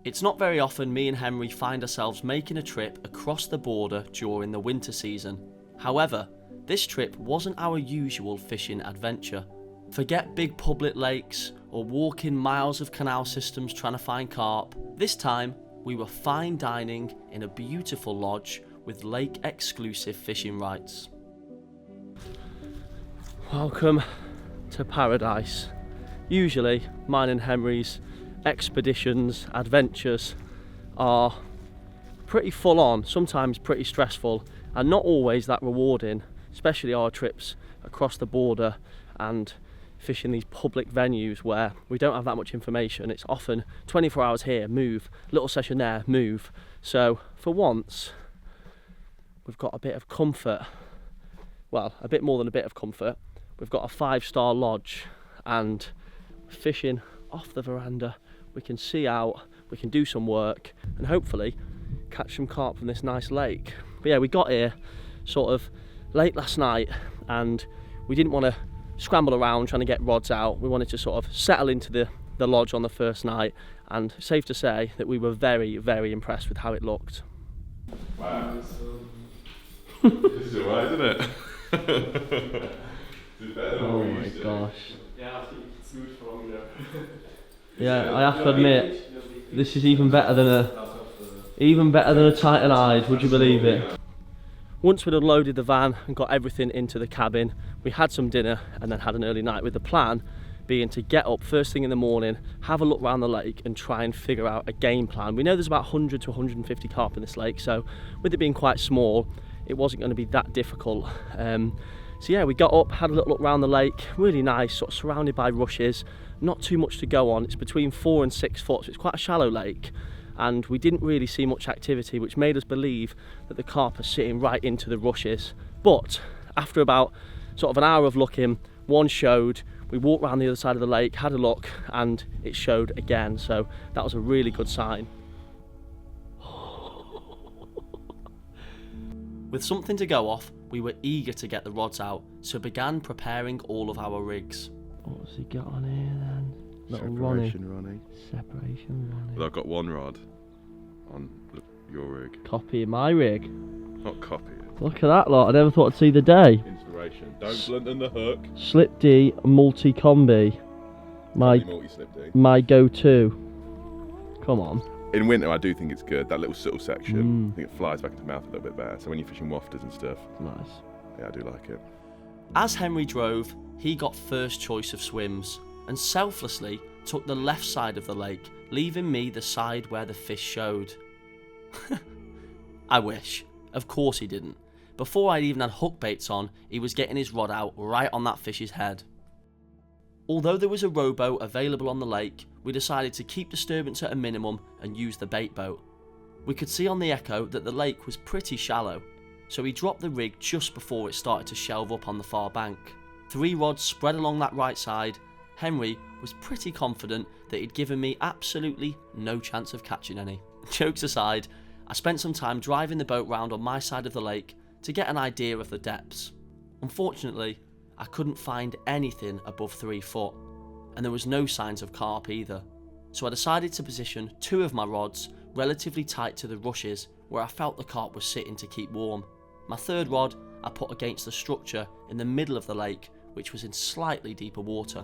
It's not very often me and Henry find ourselves making a trip across the border during the winter season. However, this trip wasn't our usual fishing adventure. Forget big public lakes or walking miles of canal systems trying to find carp. This time, we were fine dining in a beautiful lodge with lake exclusive fishing rights. Welcome to paradise. Usually, mine and Henry's expeditions, adventures are pretty full on, sometimes pretty stressful, and not always that rewarding, especially our trips across the border and fishing these public venues where we don't have that much information. It's often 24 hours here, move, little session there, move. So for once, we've got a bit of comfort. Well, a bit more than a bit of comfort. We've got a 5-star lodge and fishing off the veranda. We can see out, we can do some work and hopefully catch some carp from this nice lake. But yeah, we got here sort of late last night and we didn't want to scramble around trying to get rods out. We wanted to sort of settle into the lodge on the first night, and safe to say that we were very, very impressed with how it looked. Wow. This is alright, isn't it? Oh my gosh. Yeah, I think it's good for me there. Yeah, I have to admit, this is even better than a tight-eyed, would you believe it? Once we'd unloaded the van and got everything into the cabin, we had some dinner and then had an early night, with the plan being to get up first thing in the morning, have a look around the lake and try and figure out a game plan. We know there's about 100 to 150 carp in this lake, so with it being quite small, it wasn't going to be that difficult. So yeah, we got up, had a little look around the lake, really nice, sort of surrounded by rushes, not too much to go on. It's between 4 and 6 foot, so it's quite a shallow lake. And we didn't really see much activity, which made us believe that the carp are sitting right into the rushes. But after about sort of an hour of looking, one showed. We walked around the other side of the lake, had a look, and it showed again. So that was a really good sign. With something to go off, we were eager to get the rods out, so began preparing all of our rigs. What's he got on here then? Little Separation Ronnie. Well, I've got one rod on your rig. Copying my rig. Not copy it. Look at that lot, I never thought I'd see the day. Inspiration. Don't blunt the hook. Slip D multi-combi. Multi-slip D. My go-to. Come on. In winter, I do think it's good, that little subtle section. I think it flies back into the mouth a little bit better. So when you're fishing wafters and stuff. Nice. Yeah, I do like it. As Henry drove, he got first choice of swims and selflessly took the left side of the lake, leaving me the side where the fish showed. I wish. Of course he didn't. Before I'd even had hook baits on, he was getting his rod out right on that fish's head. Although there was a rowboat available on the lake, we decided to keep disturbance at a minimum and use the bait boat. We could see on the echo that the lake was pretty shallow, so he dropped the rig just before it started to shelve up on the far bank. 3 rods spread along that right side. Henry was pretty confident that he'd given me absolutely no chance of catching any. Jokes aside, I spent some time driving the boat round on my side of the lake to get an idea of the depths. Unfortunately, I couldn't find anything above 3 foot, and there was no signs of carp either. So I decided to position 2 of my rods relatively tight to the rushes where I felt the carp was sitting to keep warm. My 3rd rod I put against the structure in the middle of the lake, which was in slightly deeper water.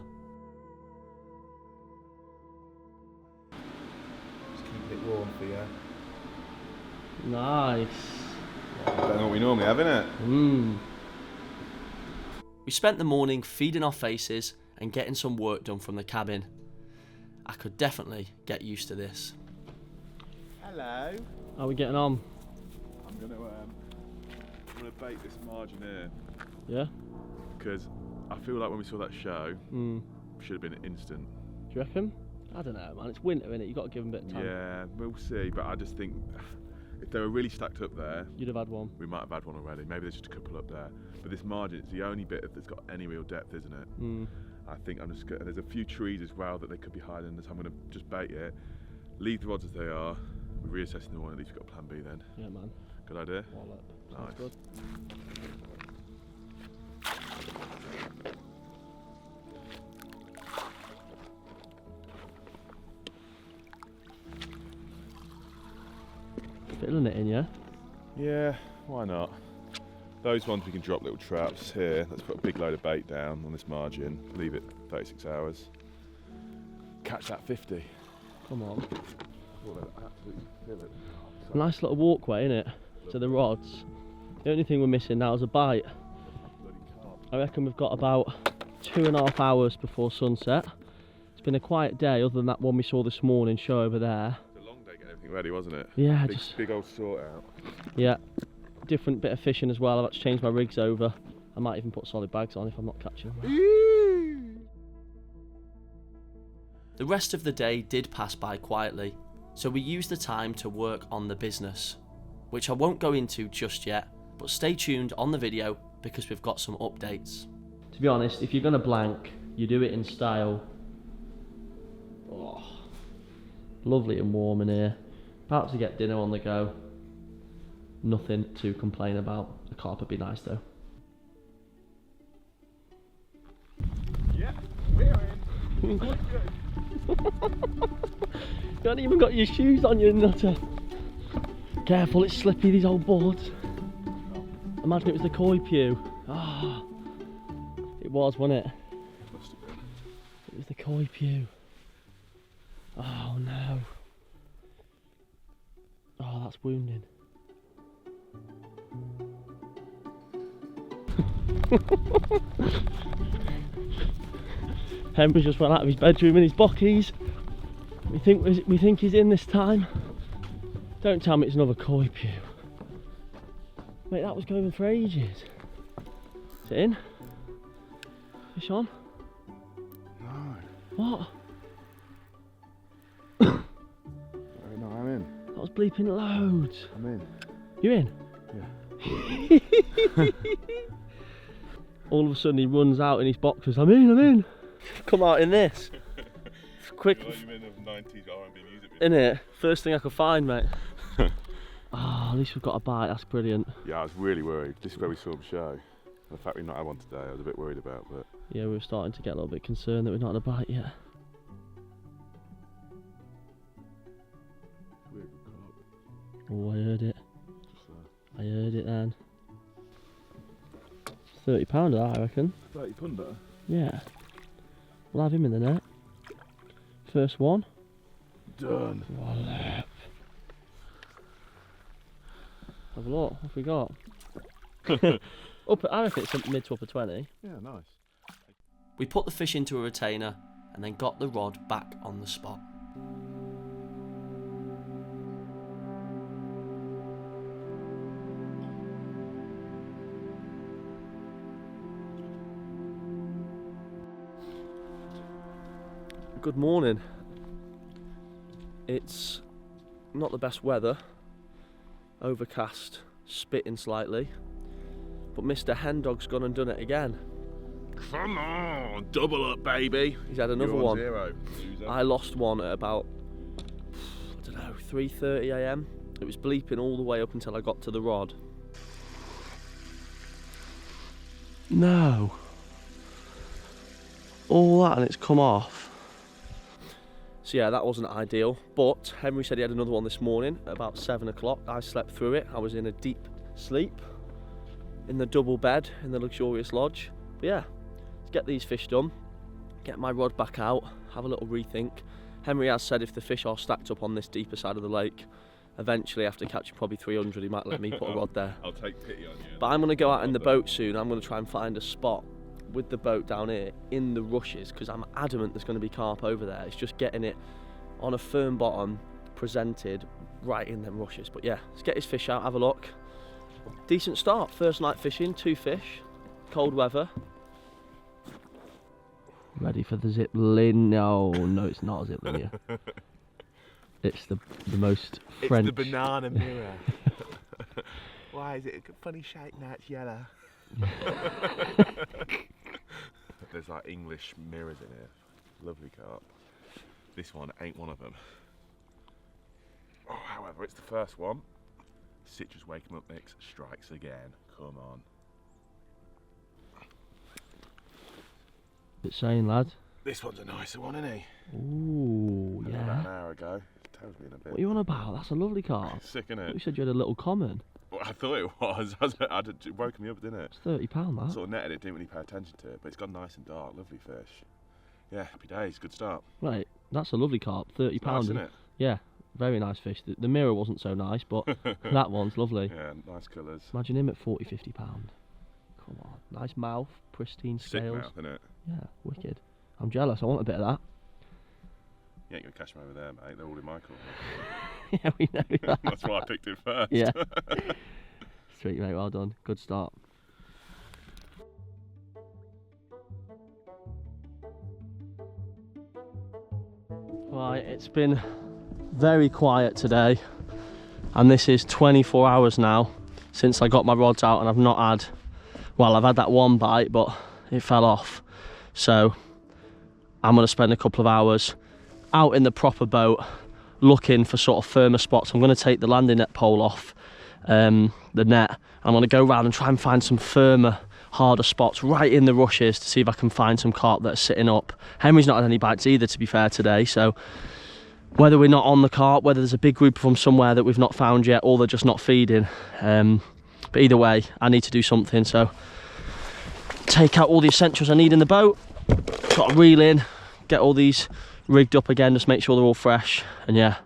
Just keep it warm for you. Nice. Better than what we normally have, innit? We spent the morning feeding our faces and getting some work done from the cabin. I could definitely get used to this. Hello. How are we getting on? I'm gonna bait this margin here. Yeah? Because I feel like when we saw that show, should have been instant. Do you reckon? I don't know, man. It's winter, innit? You've got to give them a bit of time. Yeah, we'll see. But I just think if they were really stacked up there, you'd have had one. We might have had one already. Maybe there's just a couple up there. But this margin is the only bit that's got any real depth, isn't it? I think I'm just gonna, there's a few trees as well that they could be hiding, so I'm going to just bait it, leave the rods as they are. We're reassessing the one, at least we've got plan B then. Yeah, man. Good idea? Wallop. Nice. Good. fiddling it in, yeah? Yeah, why not? Those ones we can drop little traps here. Let's put a big load of bait down on this margin, leave it 36 hours. Catch that 50. Come on. Oh, they're absolutely fillet. Nice little walkway, innit? To the rods. The only thing we're missing now is a bite. Bloody carp. I reckon we've got about 2.5 hours before sunset. It's been a quiet day other than that one we saw this morning show over there. It's a long day getting everything ready, wasn't it? Yeah, Big old sort out. Yeah, different bit of fishing as well. I've had to change my rigs over. I might even put solid bags on if I'm not catching them. The rest of the day did pass by quietly, so we used the time to work on the business, which I won't go into just yet, but stay tuned on the video because we've got some updates. To be honest, if you're going to blank, you do it in style. Oh, lovely and warm in here. About to get dinner on the go. Nothing to complain about. The carp would be nice though. Yeah, we're in. You haven't even got your shoes on, you nutter. Careful, it's slippy, these old boards. Imagine it was the koi pew. Ah, it was, wasn't it? Must have been. It was the koi pew. Oh no. Oh, that's wounding. Henry just went out of his bedroom in his bockies. We think he's in this time. Don't tell me it's another koi pew. Mate, that was going for ages. Is it in? Fish on? No. What? No, I'm in. That was bleeping loads. I'm in. You in? Yeah. All of a sudden he runs out in his boxers. I'm in. Come out in this. Quick. You're in of 90s R&B music video. In it. First thing I could find, mate. Oh, at least we've got a bite. That's brilliant. Yeah, I was really worried. This is where we saw him show. The fact we've not had one today, I was a bit worried about, but... Yeah, we were starting to get a little bit concerned that we've not had a bite yet. Oh, I heard it. I heard it then. £30 that, I reckon. 30 punter? Yeah. We'll have him in the net. First one. Done. Wallop. Have a look. What have we got? I reckon it's mid to upper 20. Yeah, nice. We put the fish into a retainer and then got the rod back on the spot. Good morning. It's not the best weather, overcast, spitting slightly, but Mr. Hen Dog's gone and done it again. Come on, double up, baby. He's had another You're on one. 0, loser. I lost one at about, I don't know, 3:30 AM. It was bleeping all the way up until I got to the rod. No. All that and it's come off. So yeah, that wasn't ideal, but Henry said he had another one this morning at about 7 o'clock. I slept through it. I was in a deep sleep in the double bed in the luxurious lodge. But yeah, let's get these fish done, get my rod back out, have a little rethink. Henry has said if the fish are stacked up on this deeper side of the lake, eventually after catching probably 300 he might let me put a rod there. I'll take pity on you. But I'm going to go out in the boat soon. I'm going to try and find a spot with the boat down here in the rushes because I'm adamant there's going to be carp over there. It's just getting it on a firm bottom, presented right in them rushes. But yeah, let's get his fish out, have a look. Decent start, first night fishing, 2 fish, cold weather. Ready for the zip line? No, it's not a zip line. It's the most French. It's the banana mirror. Why is it a funny shape now? It's yellow. There's like English mirrors in here. Lovely carp. This one ain't one of them. Oh, however, it's the first one. Citrus Wake 'em Up mix strikes again. Come on. It's saying, lad. This one's a nicer one, isn't he? Ooh, About yeah. an hour ago. tail's being a bit. What are you on about? That's a lovely carp. Sick, innit? You said you had a little common. Well, I thought it was. It woke me up, didn't it? It's £30 that. Sort of netted it, didn't really pay attention to it, but it's gone nice and dark, lovely fish. Yeah, happy days, good start. Right, that's a lovely carp, £30. Nice, isn't it? Yeah, very nice fish. The mirror wasn't so nice, but that one's lovely. Yeah, nice colours. Imagine him at £40, £50. Come on, nice mouth, pristine Sick scales. mouth, innit? Yeah, wicked. I'm jealous, I want a bit of that. You ain't gonna catch them over there, mate. They're all in my corner. Yeah, we know that. That's why I picked it first. Yeah. Sweet, mate, well done. Good start. Right, it's been very quiet today, and this is 24 hours now since I got my rods out, and I've not had, well, I've had that one bite, but it fell off. So I'm going to spend a couple of hours out in the proper boat looking for sort of firmer spots. I'm going to take the landing net pole off the net. I'm going to go around and try and find some firmer, harder spots right in the rushes to see if I can find some carp that are sitting up. Henry's not had any bites either, to be fair, today, so whether we're not on the carp, whether there's a big group of them somewhere that we've not found yet, or they're just not feeding, but either way I need to do something. So take out all the essentials I need in the boat, got to reel in, get all these rigged up again, just make sure they're all fresh, and yeah,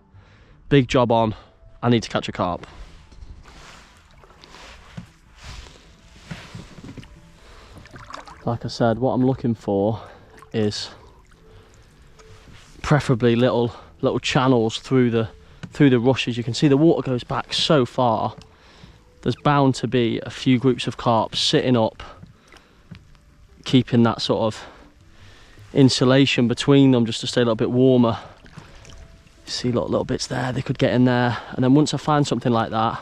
big job on. I need to catch a carp. Like I said, what I'm looking for is preferably little channels through the rushes. You can see the water goes back so far. There's bound to be a few groups of carp sitting up, keeping that sort of insulation between them just to stay a little bit warmer. You see little bits there, they could get in there, and then once I find something like that,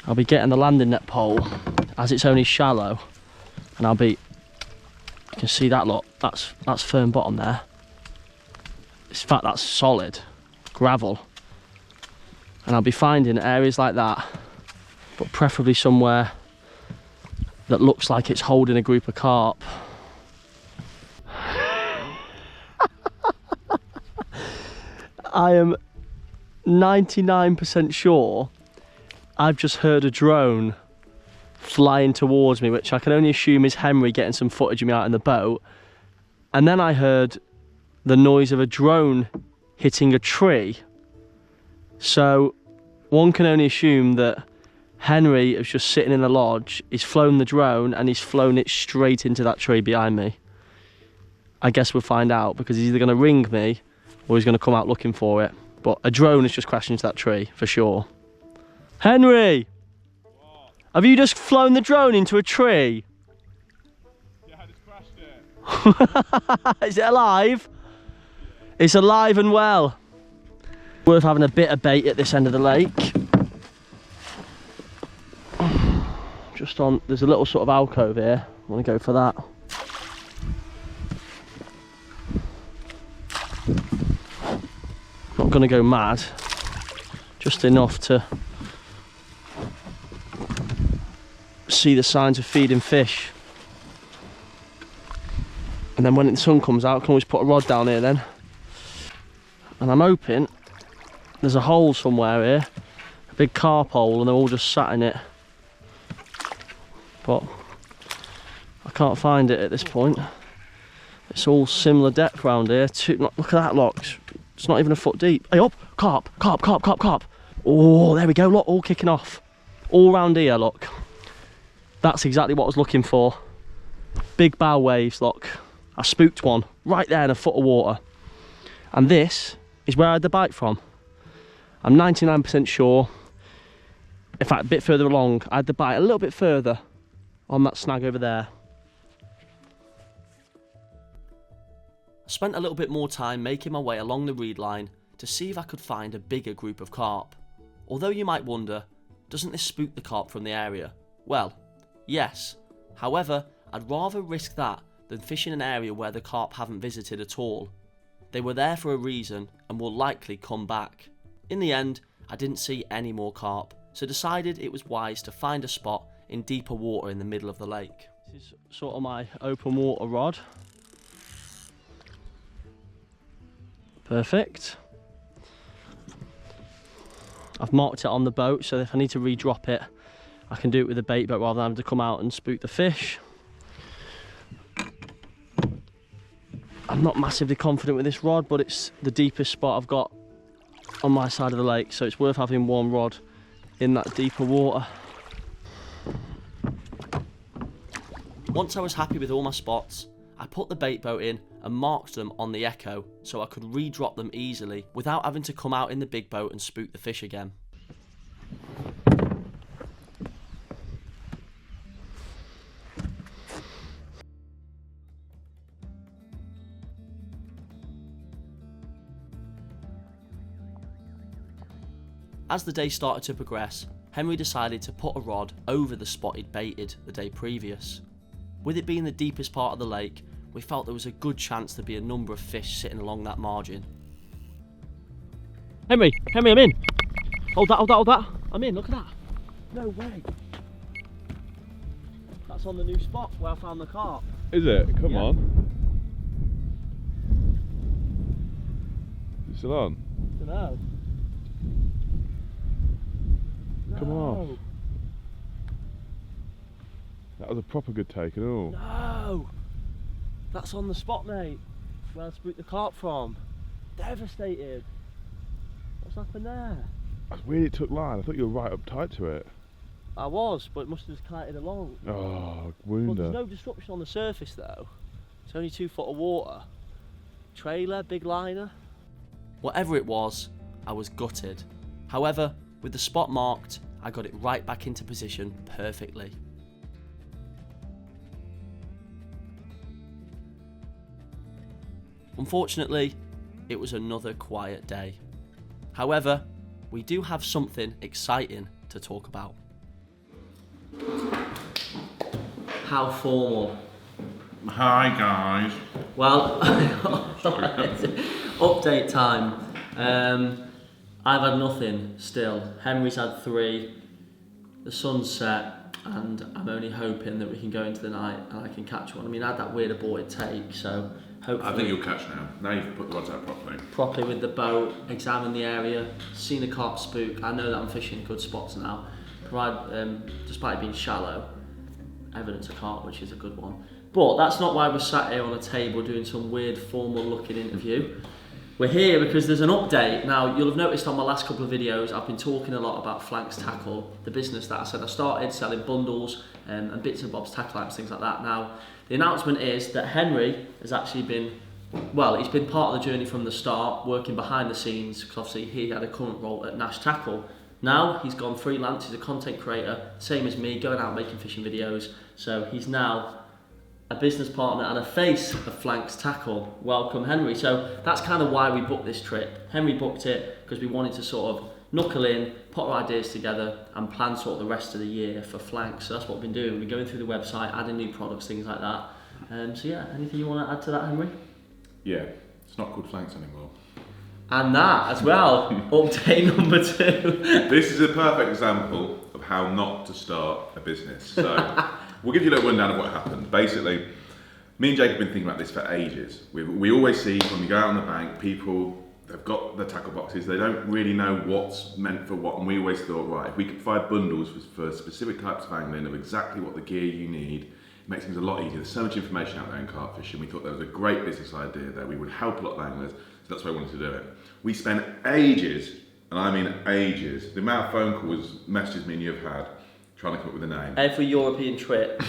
I'll be getting the landing net pole, as it's only shallow, and I'll be, you can see that, look, that's firm bottom there. In fact, that's solid gravel, and I'll be finding areas like that, but preferably somewhere that looks like it's holding a group of carp. I am 99% sure I've just heard a drone flying towards me, which I can only assume is Henry getting some footage of me out in the boat. And then I heard the noise of a drone hitting a tree. So one can only assume that Henry is just sitting in the lodge, he's flown the drone and he's flown it straight into that tree behind me. I guess we'll find out, because he's either going to ring me or he's going to come out looking for it. But a drone has just crashed into that tree, for sure. Henry! What? Have you just flown the drone into a tree? Yeah, I just crashed it. Is it alive? It's alive and well. Worth having a bit of bait at this end of the lake. Just on, there's a little sort of alcove here. I want to go for that. Not going to go mad, just enough to see the signs of feeding fish. And then when the sun comes out, I can always put a rod down here then. And I'm hoping there's a hole somewhere here, a big carp hole, and they're all just sat in it. But I can't find it at this point. It's all similar depth around here. Look at that, look. It's not even a foot deep. Hey up, carp, carp, carp, carp, carp. Oh, there we go, look, all kicking off. All round here, look. That's exactly what I was looking for. Big bow waves, look. I spooked one right there in a foot of water. And this is where I had the bite from. I'm 99% sure. In fact, a bit further along, I had the bite a little bit further on that snag over there. I spent a little bit more time making my way along the reed line to see if I could find a bigger group of carp. Although you might wonder, doesn't this spook the carp from the area? Well, yes. However, I'd rather risk that than fish in an area where the carp haven't visited at all. They were there for a reason and will likely come back. In the end, I didn't see any more carp, so decided it was wise to find a spot in deeper water in the middle of the lake. This is sort of my open water rod. Perfect. I've marked it on the boat, so if I need to re-drop it, I can do it with a bait boat rather than having to come out and spook the fish. I'm not massively confident with this rod, but it's the deepest spot I've got on my side of the lake, so it's worth having one rod in that deeper water. Once I was happy with all my spots, I put the bait boat in and marked them on the Echo so I could re-drop them easily without having to come out in the big boat and spook the fish again. As the day started to progress, Henry decided to put a rod over the spot he'd baited the day previous. With it being the deepest part of the lake, we felt there was a good chance there'd be a number of fish sitting along that margin. Henry, I'm in. Hold that. I'm in, look at that. No way. That's on the new spot where I found the carp. Is it? Come on. Is it still on? I don't know. Come on. That was a proper good take and all. No! That's on the spot, mate. Where I spooked the carp from. Devastated. What's happened there? That's weird it took line. I thought you were right up tight to it. I was, but it must have just kited along. Oh, Well, wounder. there's no disruption on the surface though. It's only 2 foot of water. Trailer, big liner. Whatever it was, I was gutted. However, with the spot marked, I got it right back into position perfectly. Unfortunately, it was another quiet day. However, we do have something exciting to talk about. How formal. Hi guys. Well, update time. I've had nothing still. Henry's had 3. The sun's set, and I'm only hoping that we can go into the night and I can catch one. I mean, I had that weird aborted take, so hopefully. I think you'll catch now. Now you've put the rods out properly. With the boat, examine the area, seen a carp spook. I know that I'm fishing good spots now. Despite it being shallow, evidence of carp, which is a good one. But that's not why we're sat here on a table doing some weird formal looking interview. We're here because there's an update. Now, you'll have noticed on my last couple of videos, I've been talking a lot about Flanks Tackle, the business that I said I started selling bundles and bits and bobs, tackle items, things like that. Now, the announcement is that Henry has actually been, well, he's been part of the journey from the start, working behind the scenes, because obviously he had a current role at Nash Tackle. Now, he's gone freelance, he's a content creator, same as me, going out making fishing videos. So he's now a business partner and a face of Flanks Tackle. Welcome, Henry. So that's kind of why we booked this trip. Henry booked it because we wanted to sort of knuckle in, put our ideas together and plan sort of the rest of the year for Flanks. So that's what we've been doing. We've been going through the website, adding new products, things like that. So yeah, anything you want to add to that, Henry? Yeah, it's not called Flanks anymore. And that as well, update number 2. This is a perfect example of how not to start a business. So we'll give you a little rundown of what happened. Basically, me and Jake have been thinking about this for ages. We always see when we go out on the bank, people, they've got the tackle boxes, they don't really know what's meant for what, and we always thought, right, if we could provide bundles for specific types of angling of exactly what the gear you need, it makes things a lot easier. There's so much information out there in carp fishing. We thought there was a great business idea there. We would help a lot of anglers, so that's why we wanted to do it. We spent ages, and I mean ages, the amount of phone calls, messages me and you have had, trying to come up with a name. Every European trip.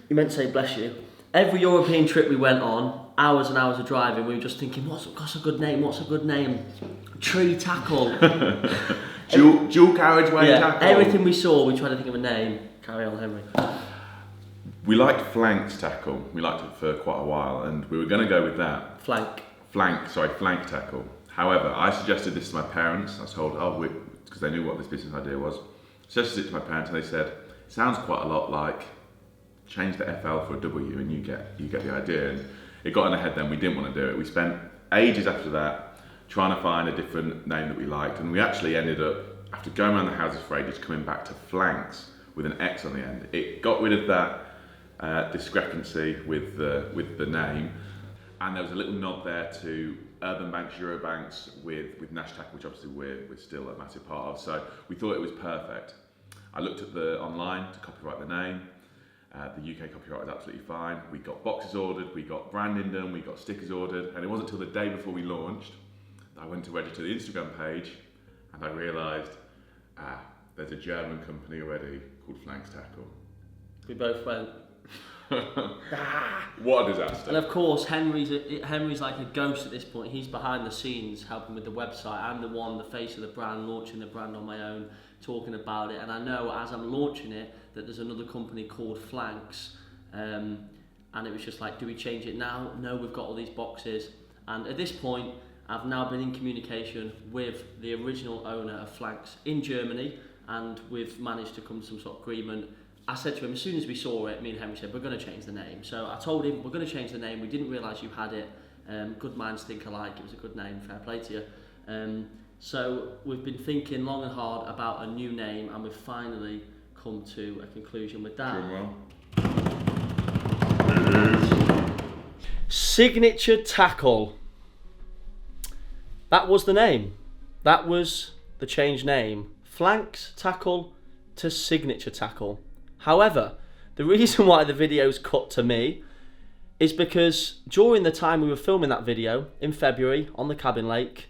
You meant to say bless you. Every European trip we went on, hours and hours of driving, we were just thinking, what's a good name? Tree tackle. Dual carriageway tackle. Everything we saw, we tried to think of a name. Carry on, Henry. We liked Flanks Tackle. We liked it for quite a while, and we were going to go with that. Flank Tackle. However, I suggested this to my parents. I was told, because they knew what this business idea was. Suggested it to my parents, and they said, it sounds quite a lot like change the FL for a W, and you get the idea. And it got in the head then. We didn't want to do it. We spent ages after that trying to find a different name that we liked, and we actually ended up, after going around the houses for ages, coming back to Flanks with an X on the end. It got rid of that discrepancy with the name, And there was a little nod there to urban banks, Eurobanks with Nash Tackle, which obviously we're still a massive part of. So we thought it was perfect. I looked at the online to copyright the name. The UK copyright was absolutely fine. We got boxes ordered, we got branding done, we got stickers ordered, and it wasn't until the day before we launched that I went to register the Instagram page, and I realised, there's a German company already called Flanks Tackle. We both went. What a disaster. And of course, Henry's like a ghost at this point. He's behind the scenes helping with the website. I'm the face of the brand, launching the brand on my own, talking about it. And I know as I'm launching it that there's another company called Flanks, and it was just like, do we change it now? No, we've got all these boxes. And at this point, I've now been in communication with the original owner of Flanks in Germany, and we've managed to come to some sort of agreement. I said to him, as soon as we saw it, me and Henry said, we're going to change the name. So I told him, we're going to change the name. We didn't realise you had it. Good minds think alike. It was a good name, fair play to you. So we've been thinking long and hard about a new name, and we've finally come to a conclusion with that. Signature Tackle. That was the name. That was the changed name. Flanks Tackle to Signature Tackle. However, the reason why the video's cut to me is because during the time we were filming that video in February on the cabin lake,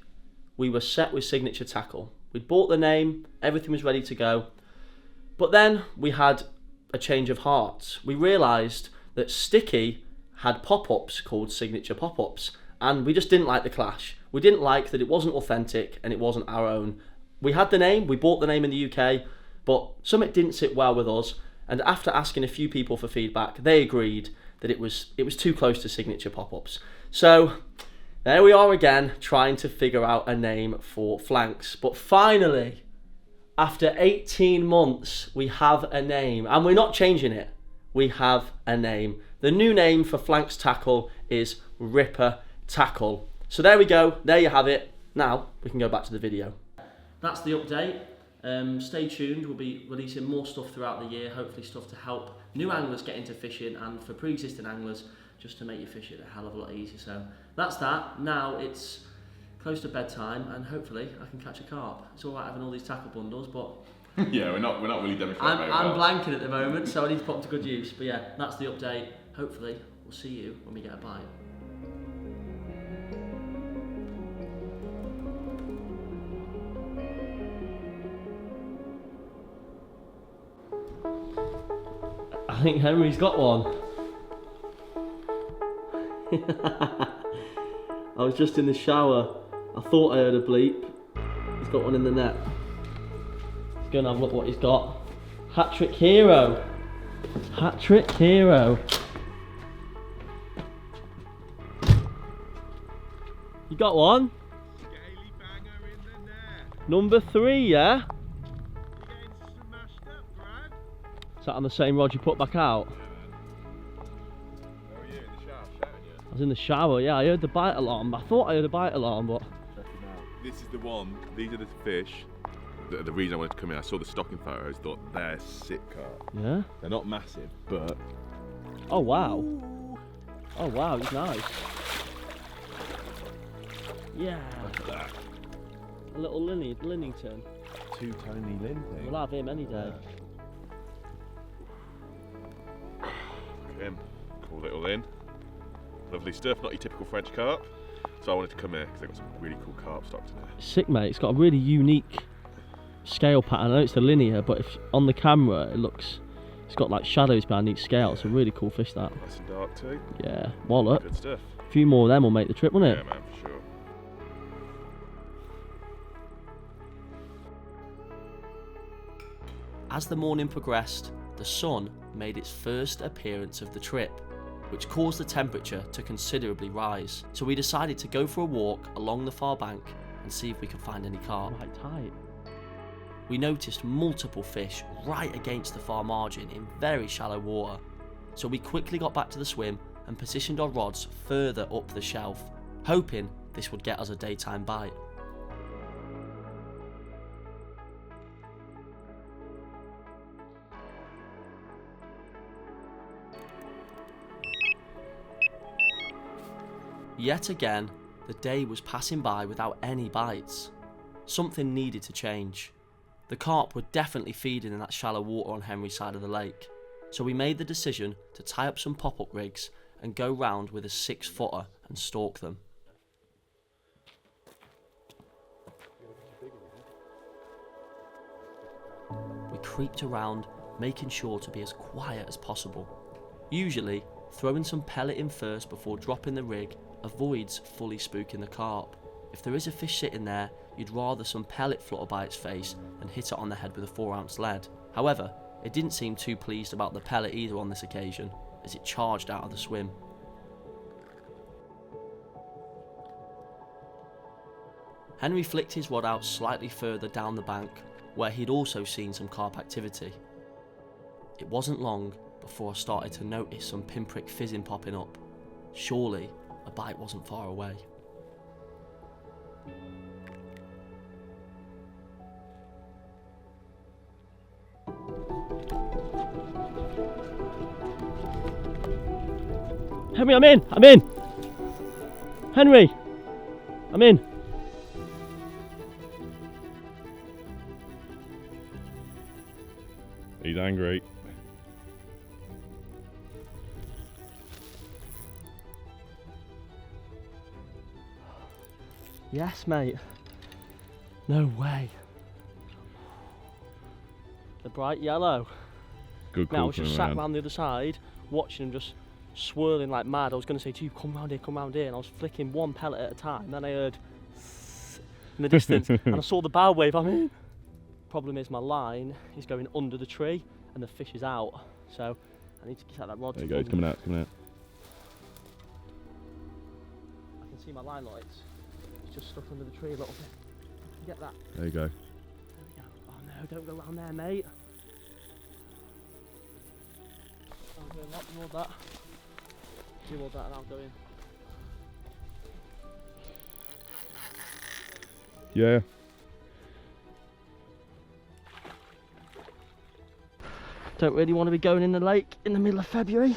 we were set with Signature Tackle. We'd bought the name, everything was ready to go. But then we had a change of heart. We realised that Sticky had pop-ups called Signature Pop-ups, and we just didn't like the clash. We didn't like that it wasn't authentic and it wasn't our own. We had the name, we bought the name in the UK, but something didn't sit well with us. And after asking a few people for feedback, they agreed that it was too close to Signature Pop-ups. So there we are again, trying to figure out a name for Flanks. But finally, after 18 months, we have a name, and we're not changing it. We have a name. The new name for Flanks Tackle is Ripper Tackle. So there we go, there you have it. Now we can go back to the video. That's the update. Stay tuned, we'll be releasing more stuff throughout the year, hopefully stuff to help new anglers get into fishing, and for pre-existing anglers, just to make your fishing a hell of a lot easier. So that's that. Now it's close to bedtime, and hopefully I can catch a carp. It's alright having all these tackle bundles, but Yeah, we're not really demonstrating very I'm well. blanking at the moment, so I need to put them to good use. But yeah, that's the update. Hopefully we'll see you when we get a bite. I think Henry's got one. I was just in the shower. I thought I heard a bleep. He's got one in the net. Let's go and have a look what he's got. Hat-trick hero. Hat-trick hero. You got one? Scaly banger in the net. Number 3, yeah? You're getting smashed up, Brad. Is that on the same rod you put back out? How are you in the shower? Shouting you? I was in the shower, yeah, I heard the bite alarm. I thought I heard a bite alarm, but... Check him out. This is the one. These are the fish. The reason I wanted to come in, I saw the stocking photos, thought they're sick carp. Yeah? They're not massive, but Oh, wow. Oh, wow, he's nice. Yeah. look at that. A little Linnington. Two Tony Lynn thing. We'll have him any day. Look at him. Cool little Lynn. Lovely stuff, not your typical French carp. So I wanted to come here because they've got some really cool carp stock today. Sick, mate. It's got a really unique scale pattern. I know it's the linear, but if on the camera it looks, it's got like shadows behind each scale. It's a really cool fish, that. Nice and dark too. Yeah, wallop. Good stuff. A few more of them will make the trip, won't it? Yeah, man, for sure. As the morning progressed, the sun made its first appearance of the trip, which caused the temperature to considerably rise. So we decided to go for a walk along the far bank and see if we could find any carp. Right tight. We noticed multiple fish right against the far margin in very shallow water. So we quickly got back to the swim and positioned our rods further up the shelf, hoping this would get us a daytime bite. Yet again, the day was passing by without any bites. Something needed to change. The carp were definitely feeding in that shallow water on Henry's side of the lake, so we made the decision to tie up some pop-up rigs and go round with a 6-footer and stalk them. We creeped around, making sure to be as quiet as possible. Usually, throwing some pellet in first before dropping the rig avoids fully spooking the carp. If there is a fish sitting there, you'd rather some pellet flutter by its face than hit it on the head with a 4-ounce lead. However, it didn't seem too pleased about the pellet either on this occasion, as it charged out of the swim. Henry flicked his rod out slightly further down the bank, where he'd also seen some carp activity. It wasn't long before I started to notice some pinprick fizzing popping up. Surely a bite wasn't far away. Henry, I'm in! I'm in! Henry! I'm in! He's angry. Yes, mate. No way. The bright yellow. Good Mate, I call was from just him, sat man. round the other side, watching him just swirling like mad. I was going to say to you, come round here, and I was flicking one pellet at a time. Then I heard in the distance, and I saw the bow wave. I'm in. Problem is, my line is going under the tree, and the fish is out. So I need to get that rod. There you go, it's coming out, it's coming out. I can see my line lights. It's just stuck under the tree a little bit. Get that. There you go. There we go. Oh no, don't go round there, mate. I'm going up toward that. Toward that, and I'll go in. Yeah. Don't really want to be going in the lake in the middle of February.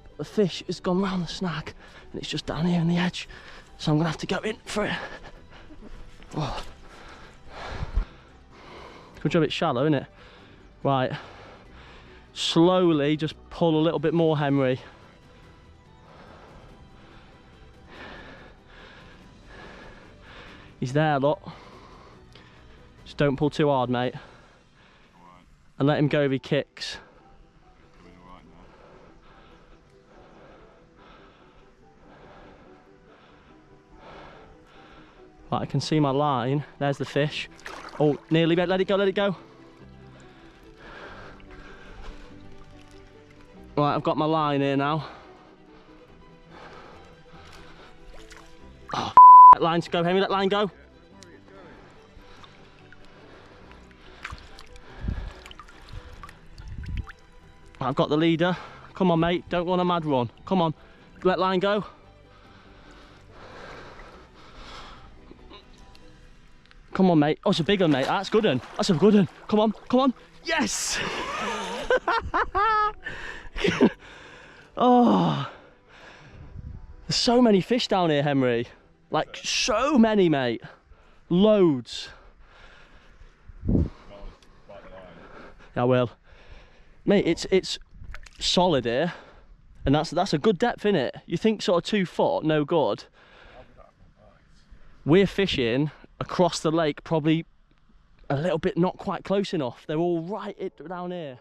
But the fish has gone round the snag and it's just down here on the edge. So I'm going to have to go in for it. Oh. Good job, it's shallow, isn't it? Right. Slowly just pull a little bit more, Henry. He's there, look. Just don't pull too hard, mate. And let him go if he kicks. Right, I can see my line. There's the fish. Oh, nearly, let it go, let it go. Right, I've got my line here now. Oh, let line go, Henry, let line go. I've got the leader. Come on, mate, don't go on a mad run. Come on, let line go. Come on, mate. Oh, it's a big one, mate. That's good one. That's a good one. Come on, come on. Yes! Oh, there's so many fish down here, Henry. Like, so many, mate. Loads. Yeah, I will. Mate, it's solid here, and that's a good depth, innit? You think sort of 2 foot, no good. We're fishing across the lake, probably a little bit not quite close enough. They're all right down here.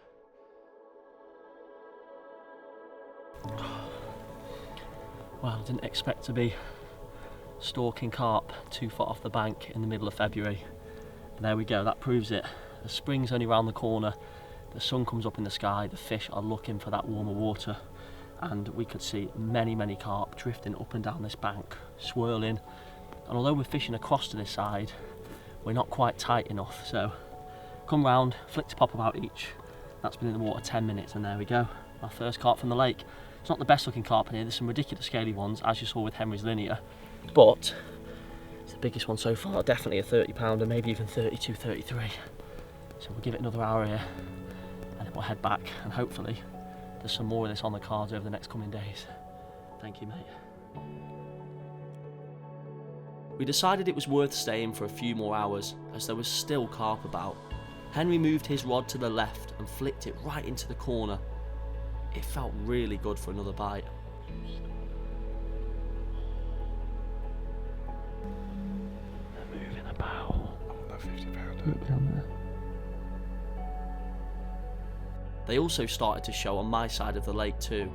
Well, I didn't expect to be stalking carp 2 foot off the bank in the middle of February. And there we go, that proves it. The spring's only round the corner. The sun comes up in the sky, the fish are looking for that warmer water, and we could see many, many carp drifting up and down this bank, swirling. And although we're fishing across to this side, we're not quite tight enough, so come round, flick to pop about each. That's been in the water 10 minutes, and there we go, our first carp from the lake. It's not the best looking carp in here, there's some ridiculous scaly ones, as you saw with Henry's linear, but it's the biggest one so far, definitely a 30 pounder, maybe even 32, 33. So we'll give it another hour here, and then we'll head back, and hopefully there's some more of this on the cards over the next coming days. Thank you, mate. We decided it was worth staying for a few more hours, as there was still carp about. Henry moved his rod to the left and flicked it right into the corner. It felt really good for another bite. They're moving about. That 50 pounder. Look down there. They also started to show on my side of the lake too.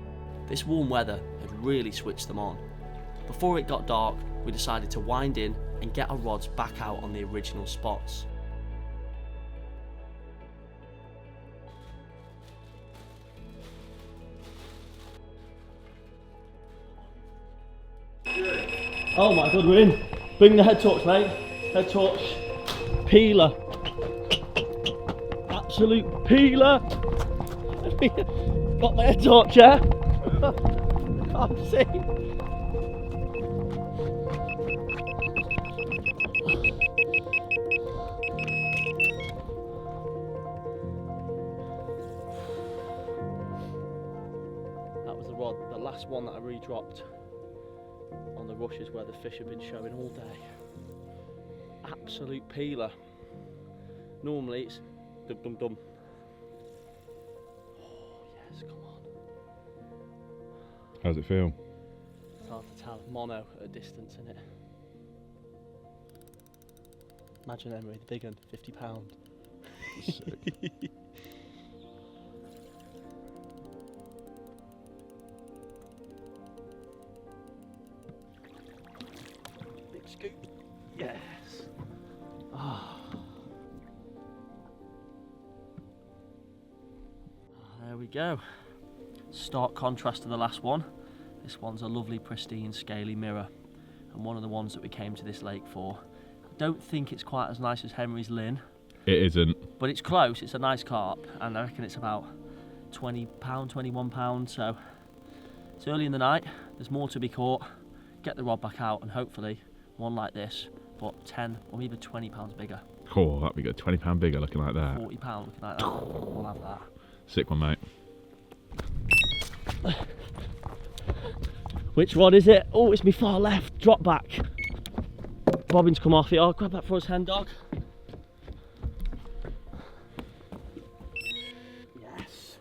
This warm weather had really switched them on. Before it got dark, we decided to wind in and get our rods back out on the original spots. Oh my god, we're in. Bring the head torch, mate. Head torch. Peeler. Absolute peeler. Got my head torch, yeah? Can't see. That was the rod, the last one that I re-dropped on the rushes where the fish have been showing all day. Absolute peeler. Normally it's dum dum dum. Oh yes, come on. How's it feel? It's hard to tell. Mono at a distance, innit? Imagine Emery, the big one, £50. Sick. Big scoop. Yes. Ah. There we go. Stark contrast to the last one. This one's a lovely, pristine, scaly mirror, and one of the ones that we came to this lake for. I don't think it's quite as nice as Henry's Lynn, It isn't. but it's close. It's a nice carp, and I reckon it's about £20, £21. So it's early in the night. There's more to be caught. Get the rod back out, and hopefully one like this, but 10 or even £20 bigger. Oh, that'd be good. £20 bigger looking like that. £40 looking like that. We'll have that. Sick one, mate. Which rod is it? Oh, it's me far left. Drop back. Bobbin's come off it. Oh, grab that for us, hen dog. Yes.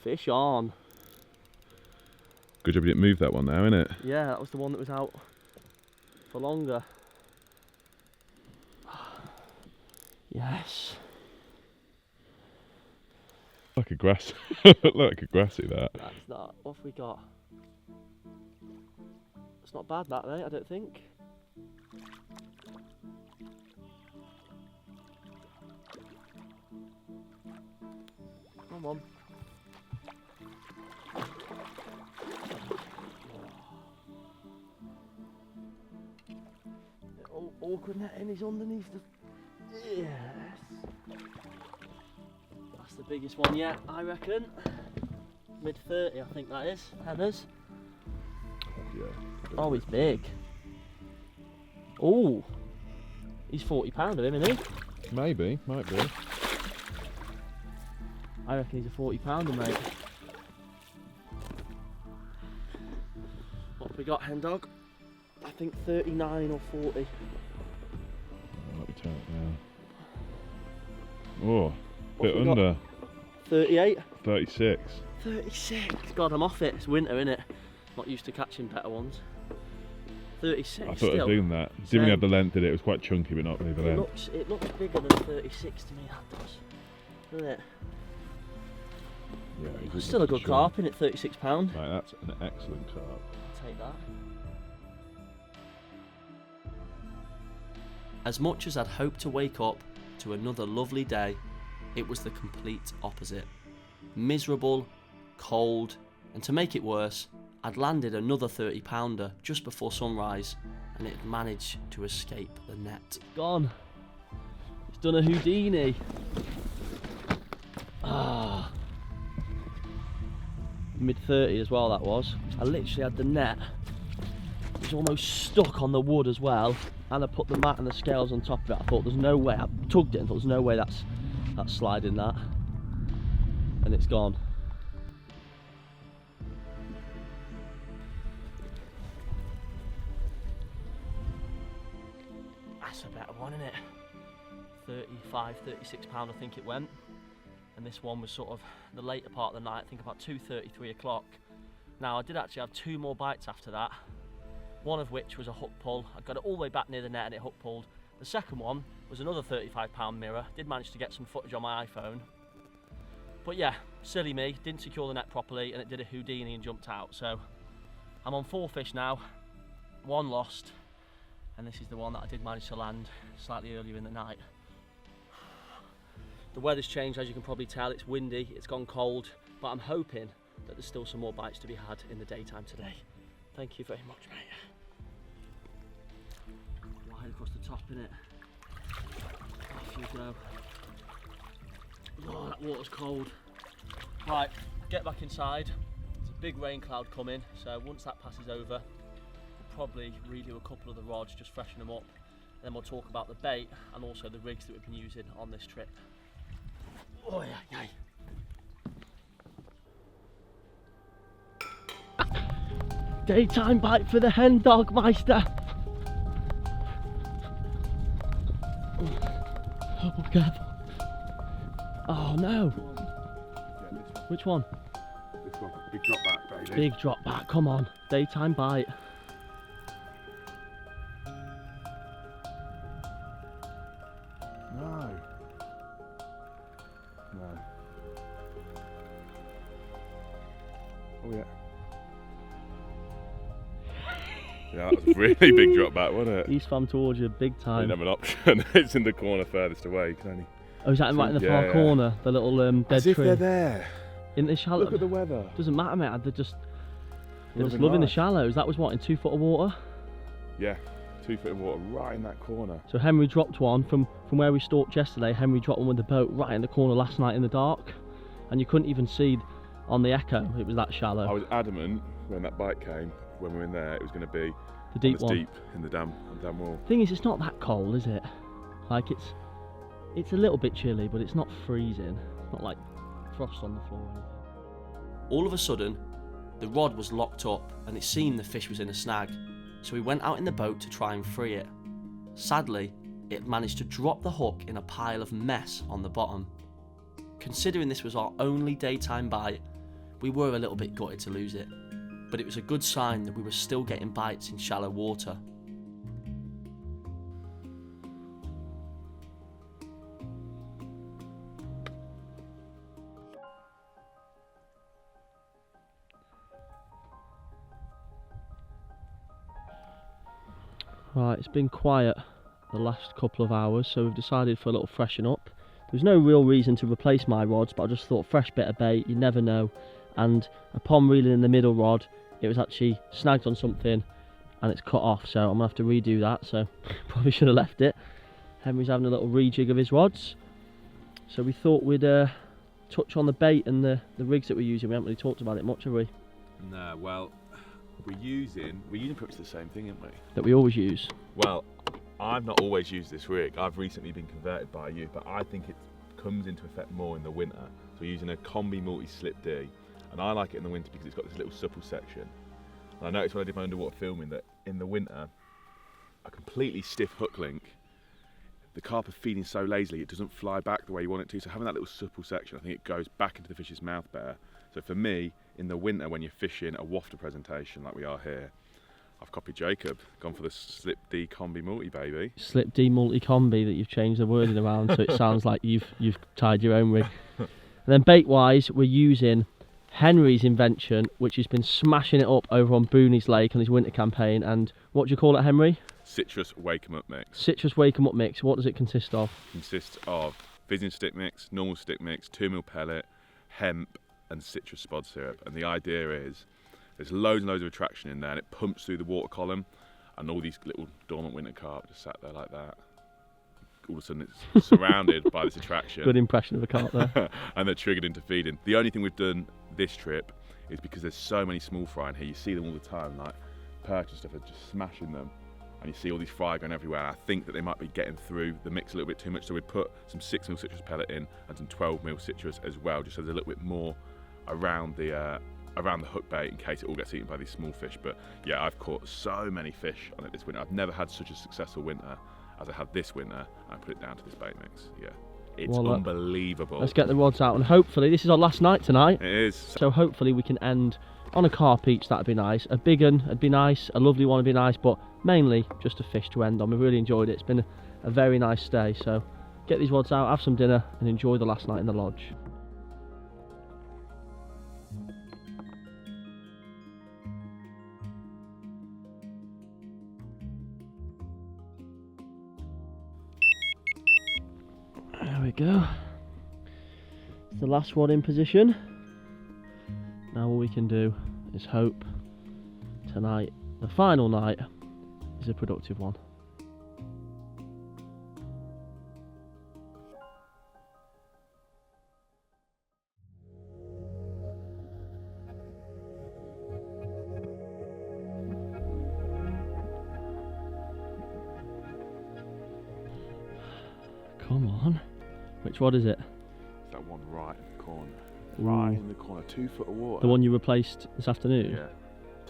Fish on. Good job you didn't move that one now, innit? Yeah, that was the one that was out for longer. Yes. Like a grass. Look like a grassy that. That's that. What have we got? It's not bad that, mate, I don't think. Come on. Oh, awkward netting is underneath the... Yes. That's the biggest one yet, I reckon. Mid 30, I think that is. Heathers. Yeah. Oh, he's big. Oh, he's £40 of him, isn't he? Maybe, might be. I reckon he's a £40, mate. What have we got, hen dog? I think 39 or 40. Let me turn it down. Oh, What bit have we got? under. 38? 36. 36. God, I'm off it. It's winter, innit? Not used to catching better ones. 36 I thought still. it was doing that. Didn't really have the length, did it? It was quite chunky, but not really the length. It looks bigger than 36 to me, that does. Doesn't it? Yeah, It's still a good carp, isn't it? £36. Right, that's an excellent carp. Take that. As much as I'd hoped to wake up to another lovely day, it was the complete opposite. Miserable, cold, and to make it worse, I'd landed another 30-pounder just before sunrise, and it had managed to escape the net. Gone. It's done a Houdini. Ah. Mid 30 as well, that was. I literally had the net. It was almost stuck on the wood as well, and I put the mat and the scales on top of it. I thought there's no way. I tugged it and thought there's no way that's sliding that, and it's gone. That's a better one, isn't it? 35, 36 pound I think it went. And this one was sort of the later part of the night, I think about 2:30, 3 o'clock. Now I did actually have 2 more bites after that, one of which was a hook pull. I got it all the way back near the net and it hook pulled. The second one was another 35 pound mirror. Did manage to get some footage on my iPhone. But yeah, silly me, didn't secure the net properly and it did a Houdini and jumped out. So I'm on 4 fish now, 1 lost, and this is the one that I did manage to land slightly earlier in the night. The weather's changed, as you can probably tell. It's windy, it's gone cold, but I'm hoping that there's still some more bites to be had in the daytime today. Thank you very much, mate. Wide across the top, innit? Off you go. Oh, that water's cold. Right, get back inside. There's a big rain cloud coming, so once that passes over, we'll probably redo a couple of the rods, just freshen them up. And then we'll talk about the bait and also the rigs that we've been using on this trip. Oh yeah, yay. Daytime bite for the hen dog meister. Oh, careful. Oh no. Which one? This one. Big drop back, baby. Big drop back, come on. Daytime bite. No. No. Oh yeah. Yeah, that was a really big drop back, wasn't it? He's swam towards you big I time. didn't have an option. It's in the corner furthest away. You can only. Oh, is that right in the far Yeah. corner? The little dead As if tree? they're there. In the shallow? Look at the weather. Doesn't matter, mate. They're just Loving loving the life. shallows. That was what, in 2 foot of water? Yeah, 2 foot of water right in that corner. So Henry dropped one from where we stalked yesterday. Henry dropped one with the boat right in the corner last night in the dark, and you couldn't even see on the echo. It was that shallow. I was adamant when that bite came, when we were in there, it was going to be The deep this one. deep in the dam wall. Thing is, it's not that cold, is it? Like it's a little bit chilly, but it's not freezing. It's not like frost on the floor or anything. All of a sudden, the rod was locked up and it seemed the fish was in a snag, so we went out in the boat to try and free it. Sadly, it managed to drop the hook in a pile of mess on the bottom. Considering this was our only daytime bite, we were a little bit gutted to lose it, but it was a good sign that we were still getting bites in shallow water. Right, it's been quiet the last couple of hours, so we've decided for a little freshen up. There's no real reason to replace my rods, but I just thought fresh bit of bait, you never know. And upon reeling in the middle rod, it was actually snagged on something and it's cut off, so I'm gonna have to redo that, so probably should have left it. Henry's having a little rejig of his rods. So we thought we'd touch on the bait and the rigs that we're using. We haven't really talked about it much, have we? No, well, we're using pretty much the same thing, aren't we? That we always use. Well, I've not always used this rig. I've recently been converted by you, but I think it comes into effect more in the winter. So we're using a combi multi slip D, and I like it in the winter because it's got this little supple section. And I noticed when I did my underwater filming that in the winter, a completely stiff hook link, the carp are feeding so lazily it doesn't fly back the way you want it to. So having that little supple section, I think it goes back into the fish's mouth better. So for me, in the winter when you're fishing a wafter presentation like we are here, I've copied Jacob, gone for the Slip D Combi Multi, baby. Slip D multi combi that you've changed the wording around so it sounds like you've tied your own rig. And then bait wise, we're using Henry's invention, which has been smashing it up over on Booney's Lake on his winter campaign. And what do you call it, Henry? Citrus Wake 'em Up mix. Citrus Wake 'em Up mix. What does it consist of? Consists of Vision stick mix, normal stick mix, 2 ml pellet, hemp, and citrus spod syrup. And the idea is there's loads and loads of attraction in there, and it pumps through the water column, and all these little dormant winter carp just sat there like that. All of a sudden it's surrounded by this attraction. Good impression of a carp there. And they're triggered into feeding. The only thing we've done this trip is because there's so many small fry in here, you see them all the time, like perch and stuff are just smashing them. And you see all these fry going everywhere. I think that they might be getting through the mix a little bit too much, so we put some 6 ml citrus pellet in and some 12 ml citrus as well, just so there's a little bit more around the hook bait in case it all gets eaten by these small fish. But yeah, I've caught so many fish on it this winter. I've never had such a successful winter, as I had this winter. I put it down to this bait mix. Yeah, it's Well, unbelievable. Let's get the rods out, and hopefully this is our last night tonight. It is. So hopefully we can end on a carp each. That'd be nice. A big one would be nice. A lovely one would be nice, but mainly just a fish to end on. We really enjoyed it. It's been a very nice stay. So get these rods out, have some dinner, and enjoy the last night in the lodge. There we go. It's the last one in position. Now all we can do is hope tonight, the final night, is a productive one. Come on. Which one is it? It's that one right in the corner. Ooh. Right in the corner. 2 foot of water. The one you replaced this afternoon? Yeah.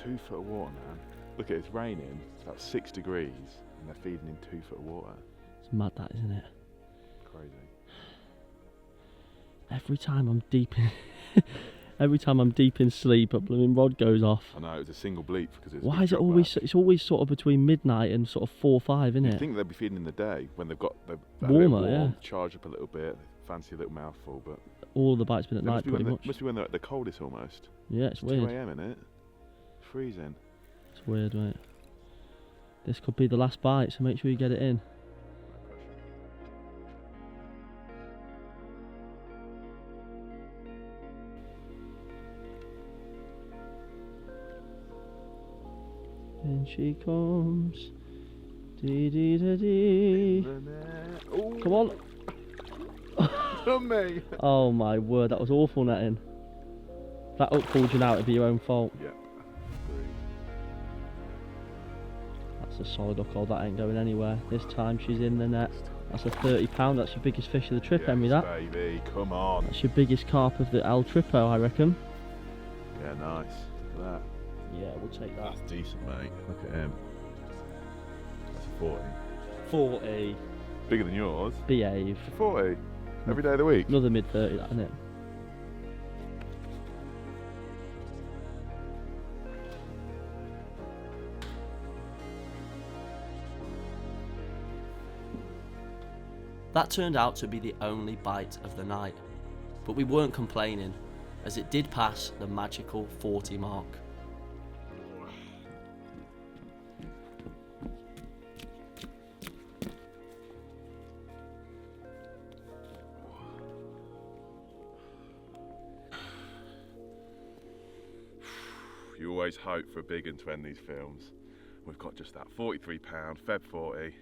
2 foot of water, man. Look, it's raining. It's about 6 degrees, and they're feeding in 2 foot of water. It's mad, that, isn't it? Crazy. Every time I'm deep in, every time I'm deep in sleep, a blooming rod goes off. I know, it was a single bleep because it's. Why is it always? It's always sort of between midnight and sort of 4 or 5, isn't You it? think they'd be feeding in the day when they've got the Warmer, yeah. charge up a little bit, fancy a little mouthful, but All the bites been at It night, pretty much. must be when they're at the coldest almost. Yeah, it's 2 weird. a.m. isn't it? Freezing. It's weird, mate. This could be the last bite, so make sure you get it in. In she comes. Dee dee da dee. Oh, Come on. on me. Oh my word, that was awful netting. That up pulled you out, it'd be your own fault. Yeah. That's a solid hook, oh, that ain't going anywhere. This time she's in the net. That's a 30 £, that's your biggest fish of the trip, Henry, that. Baby, come on. That's your biggest carp of the El Trippo, I reckon. Yeah, nice. Look at that. Yeah, we'll take that. That's decent, mate. Look at him. That's a 40. 40. Bigger than yours. Behave. 40. Every day of the week. Another mid-30, that, isn't it? That turned out to be the only bite of the night, but we weren't complaining, as it did pass the magical 40 mark. You always hope for a big one to end these films. We've got just that £43, Feb 40.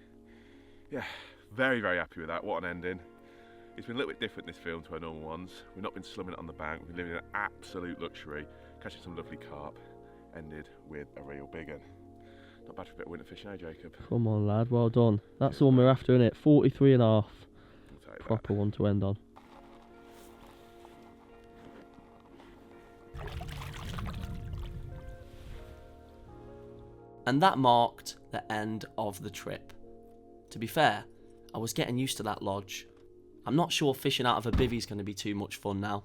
Yeah, very, very happy with that. What an ending. It's been a little bit different, this film, to our normal ones. We've not been slumming it on the bank. We've been living in absolute luxury, catching some lovely carp. Ended with a real big one. Not bad for a bit of winter fishing, eh, Jacob? Come on, lad, well done. That's the one we're after, innit? 43 and a half. We'll take Proper one to end on. And that marked the end of the trip. To be fair, I was getting used to that lodge. I'm not sure fishing out of a bivvy is going to be too much fun now.